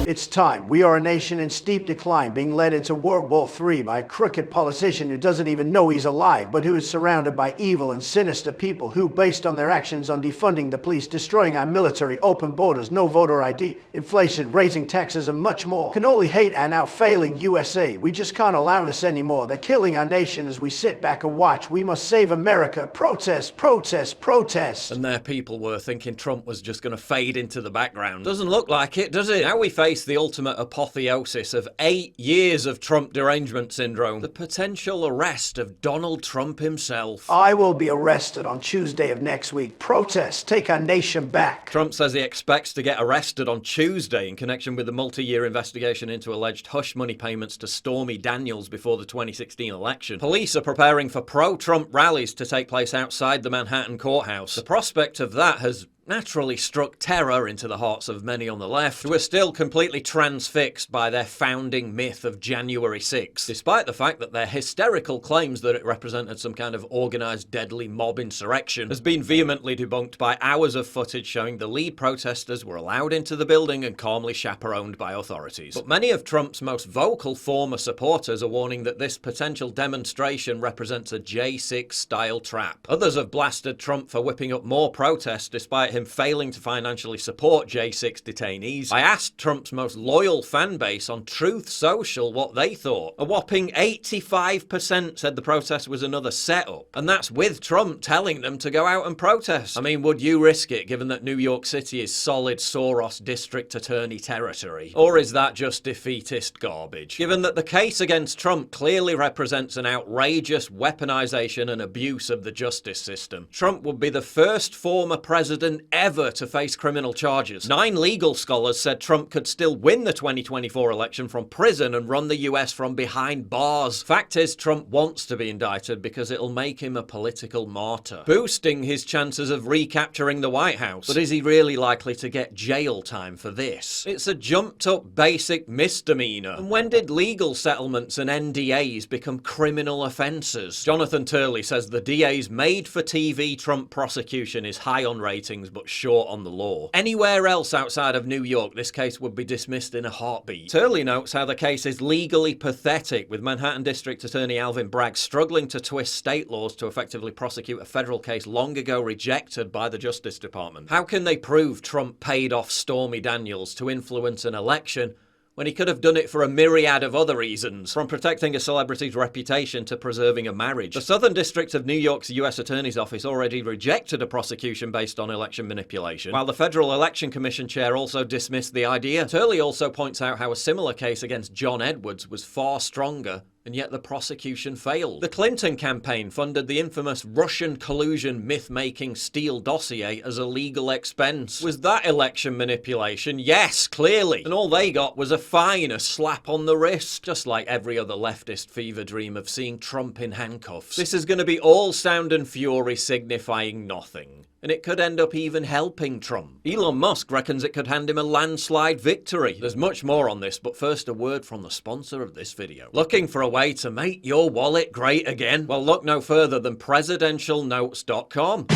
It's time. We are a nation in steep decline, being led into World War III by a crooked politician who doesn't even know he's alive, but who is surrounded by evil and sinister people who, based on their actions on defunding the police, destroying our military, open borders, no voter ID, inflation, raising taxes, and much more, can only hate our now failing USA. We just can't allow this anymore. They're killing our nation as we sit back and watch. We must save America. Protest, protest, protest. And there people were thinking Trump was just going to fade into the background. Doesn't look like it, does it? Now we face the ultimate apotheosis of 8 years of Trump derangement syndrome. The potential arrest of Donald Trump himself. I will be arrested on Tuesday of next week. Protest. Take our nation back. Trump says he expects to get arrested on Tuesday in connection with the multi-year investigation into alleged hush money payments to Stormy Daniels before the 2016 election. Police are preparing for pro-Trump rallies to take place outside the Manhattan courthouse. The prospect of that has naturally struck terror into the hearts of many on the left, who are still completely transfixed by their founding myth of January 6th, despite the fact that their hysterical claims that it represented some kind of organised deadly mob insurrection has been vehemently debunked by hours of footage showing the lead protesters were allowed into the building and calmly chaperoned by authorities. But many of Trump's most vocal former supporters are warning that this potential demonstration represents a J6-style trap. Others have blasted Trump for whipping up more protests despite him failing to financially support J6 detainees. I asked Trump's most loyal fan base on Truth Social what they thought. A whopping 85% said the protest was another setup, and that's with Trump telling them to go out and protest. I mean, would you risk it given that New York City is solid Soros district attorney territory? Or is that just defeatist garbage? Given that the case against Trump clearly represents an outrageous weaponization and abuse of the justice system, Trump would be the first former president ever to face criminal charges. 9 legal scholars said Trump could still win the 2024 election from prison and run the US from behind bars. Fact is, Trump wants to be indicted because it'll make him a political martyr, boosting his chances of recapturing the White House. But is he really likely to get jail time for this? It's a jumped up basic misdemeanor. And when did legal settlements and NDAs become criminal offences? Jonathan Turley says the DA's made-for-TV Trump prosecution is high on ratings but short on the law. Anywhere else outside of New York, this case would be dismissed in a heartbeat. Turley notes how the case is legally pathetic, with Manhattan District Attorney Alvin Bragg struggling to twist state laws to effectively prosecute a federal case long ago rejected by the Justice Department. How can they prove Trump paid off Stormy Daniels to influence an election when he could have done it for a myriad of other reasons, from protecting a celebrity's reputation to preserving a marriage? The Southern District of New York's US Attorney's Office already rejected a prosecution based on election manipulation, while the Federal Election Commission chair also dismissed the idea. Turley also points out how a similar case against John Edwards was far stronger, and yet the prosecution failed. The Clinton campaign funded the infamous Russian collusion myth-making Steele dossier as a legal expense. Was that election manipulation? Yes, clearly. And all they got was a fine, a slap on the wrist, just like every other leftist fever dream of seeing Trump in handcuffs. This is going to be all sound and fury signifying nothing. And it could end up even helping Trump. Elon Musk reckons it could hand him a landslide victory. There's much more on this, but first a word from the sponsor of this video. Looking for a way to make your wallet great again? Well, look no further than presidentialnotes.com.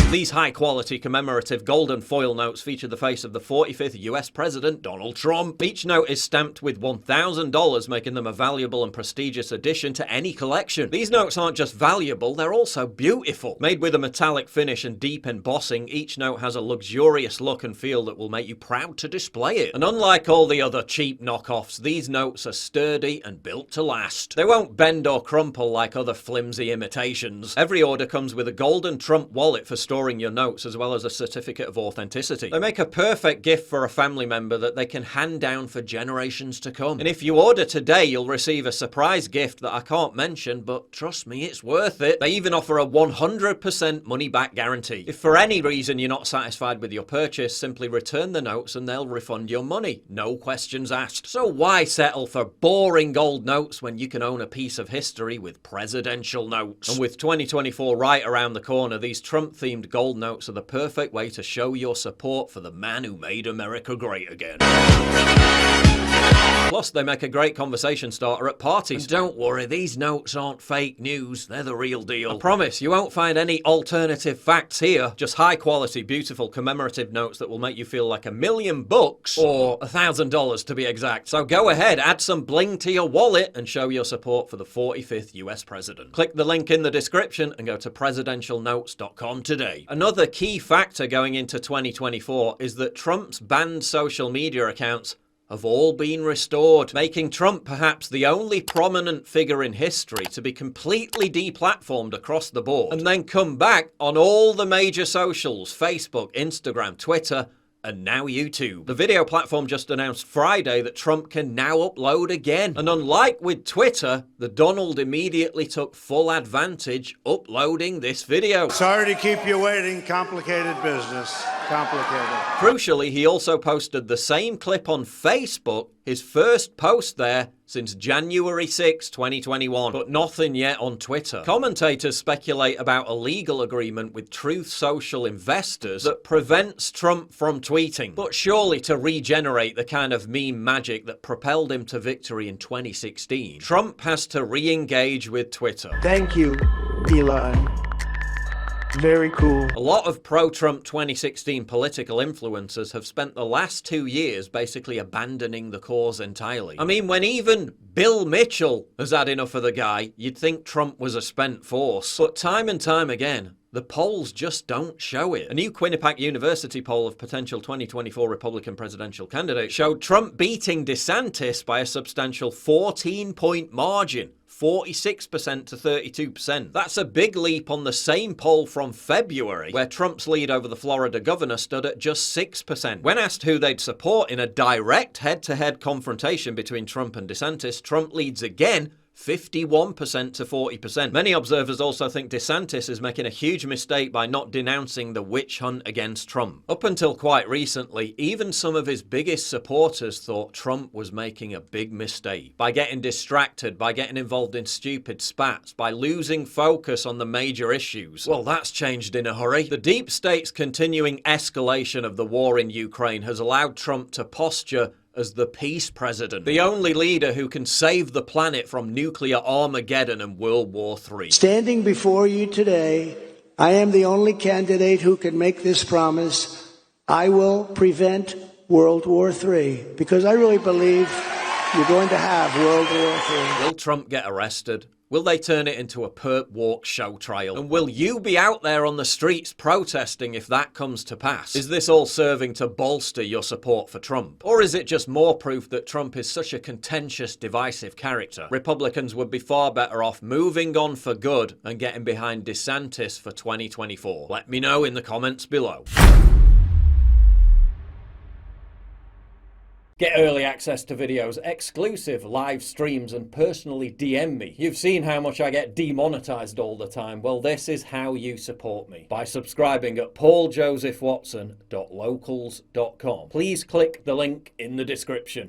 These high-quality commemorative golden foil notes feature the face of the 45th US President Donald Trump. Each note is stamped with $1,000, making them a valuable and prestigious addition to any collection. These notes aren't just valuable, they're also beautiful. Made with a metallic finish and deep embossing, each note has a luxurious look and feel that will make you proud to display it. And unlike all the other cheap knockoffs, these notes are sturdy and built to last. They won't bend or crumple like other flimsy imitations. Every order comes with a golden Trump wallet for storing your notes, as well as a certificate of authenticity. They make a perfect gift for a family member that they can hand down for generations to come. And if you order today, you'll receive a surprise gift that I can't mention, but trust me, it's worth it. They even offer a 100% money-back guarantee. If for any reason you're not satisfied with your purchase, simply return the notes and they'll refund your money. No questions asked. So why settle for boring gold notes when you can own a piece of history with presidential notes? And with 2024 right around the corner, these Trump-themed gold notes are the perfect way to show your support for the man who made America great again. Plus, they make a great conversation starter at parties. And don't worry, these notes aren't fake news, they're the real deal. I promise, you won't find any alternative facts here, just high quality, beautiful commemorative notes that will make you feel like $1,000,000 or $1,000 to be exact. So go ahead, add some bling to your wallet and show your support for the 45th US president. Click the link in the description and go to presidentialnotes.com today. Another key factor going into 2024 is that Trump's banned social media accounts have all been restored, making Trump perhaps the only prominent figure in history to be completely deplatformed across the board and then come back on all the major socials: Facebook, Instagram, Twitter, and now YouTube. The video platform just announced Friday that Trump can now upload again. And unlike with Twitter, the Donald immediately took full advantage uploading this video. Sorry to keep you waiting. Complicated business. Complicated. Crucially, he also posted the same clip on Facebook, his first post there since January 6, 2021, but nothing yet on Twitter. Commentators speculate about a legal agreement with Truth Social investors that prevents Trump from tweeting, but surely to regenerate the kind of meme magic that propelled him to victory in 2016, Trump has to re-engage with Twitter. Thank you, Elon. Very cool. A lot of pro-Trump 2016 political influencers have spent the last 2 years basically abandoning the cause entirely. I mean, when even Bill Mitchell has had enough of the guy, you'd think Trump was a spent force. But time and time again, the polls just don't show it. A new Quinnipiac University poll of potential 2024 Republican presidential candidates showed Trump beating DeSantis by a substantial 14-point margin. 46% to 32%. That's a big leap on the same poll from February, where Trump's lead over the Florida governor stood at just 6%. When asked who they'd support in a direct head-to-head confrontation between Trump and DeSantis, Trump leads again, 51% to 40%. Many observers also think DeSantis is making a huge mistake by not denouncing the witch hunt against Trump. Up until quite recently, even some of his biggest supporters thought Trump was making a big mistake by getting distracted, by getting involved in stupid spats, by losing focus on the major issues. Well, that's changed in a hurry. The deep state's continuing escalation of the war in Ukraine has allowed Trump to posture as the peace president, the only leader who can save the planet from nuclear Armageddon and World War III. Standing before you today, I am the only candidate who can make this promise. I will prevent World War III, because I really believe you're going to have World War III. Will Trump get arrested? Will they turn it into a perp walk show trial? And will you be out there on the streets protesting if that comes to pass? Is this all serving to bolster your support for Trump? Or is it just more proof that Trump is such a contentious, divisive character? Republicans would be far better off moving on for good and getting behind DeSantis for 2024. Let me know in the comments below. Get early access to videos, exclusive live streams, and personally DM me. You've seen how much I get demonetized all the time. Well, this is how you support me. By subscribing at pauljosephwatson.locals.com. Please click the link in the description.